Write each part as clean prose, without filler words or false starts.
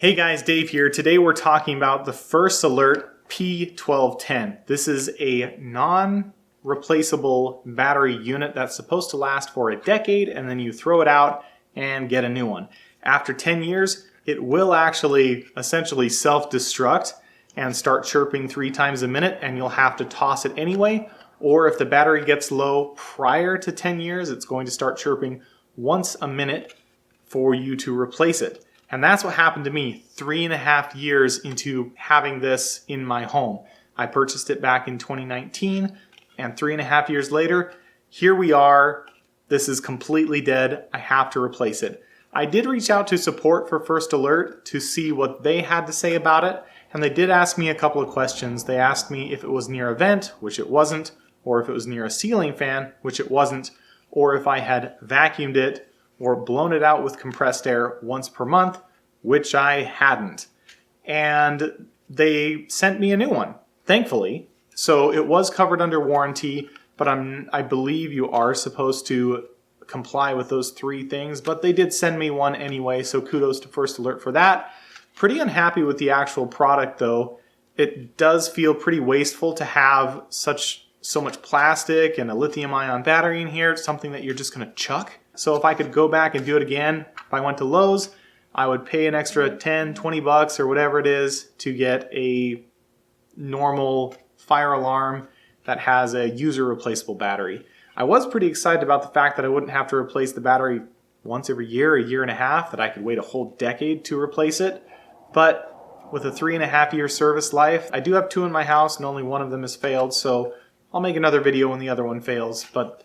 Hey guys, Dave here. Today we're talking about the First Alert P1210. This is a non-replaceable battery unit that's supposed to last for a decade, and then you throw it out and get a new one. After 10 years, it will actually essentially self-destruct and start chirping 3 times a minute, and you'll have to toss it anyway. Or if the battery gets low prior to 10 years, it's going to start chirping once a minute for you to replace it. And that's what happened to me 3.5 years into having this in my home. I purchased it back in 2019, and 3.5 years later, here we are. This is completely dead. I have to replace it. I did reach out to support for First Alert to see what they had to say about it, and they did ask me a couple of questions. They asked me if it was near a vent, which it wasn't, or if it was near a ceiling fan, which it wasn't, or if I had vacuumed it or blown it out with compressed air once per month, which I hadn't. And they sent me a new one, thankfully. So it was covered under warranty, but I believe you are supposed to comply with those 3 things, but they did send me one anyway, so kudos to First Alert for that. Pretty unhappy with the actual product though. It does feel pretty wasteful to have so much plastic and a lithium-ion battery in here. It's something that you're just gonna chuck. So if I could go back and do it again, if I went to Lowe's, I would pay an extra 10, 20 bucks or whatever it is to get a normal fire alarm that has a user replaceable battery. I was pretty excited about the fact that I wouldn't have to replace the battery once every year, a year and a half, that I could wait a whole decade to replace it. But with a 3.5 year service life, I do have 2 in my house and only one of them has failed, so I'll make another video when the other one fails. But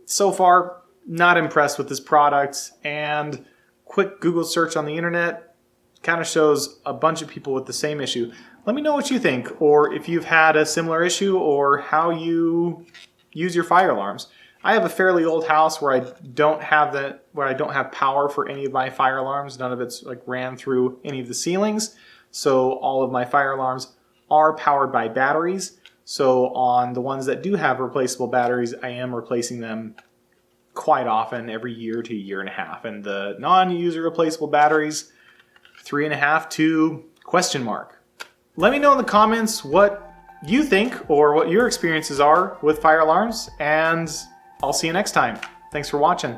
so far, not impressed with this product, and quick Google search on the internet kind of shows a bunch of people with the same issue. Let me know what you think, or if you've had a similar issue, or how you use your fire alarms. I have a fairly old house where I don't have power for any of my fire alarms. None of it's ran through any of the ceilings. So all of my fire alarms are powered by batteries. So on the ones that do have replaceable batteries, I am replacing them quite often, every year to a year and a half. And the non-user replaceable batteries, 3.5 to ? Let me know in the comments what you think or what your experiences are with fire alarms, and I'll see you next time. Thanks for watching.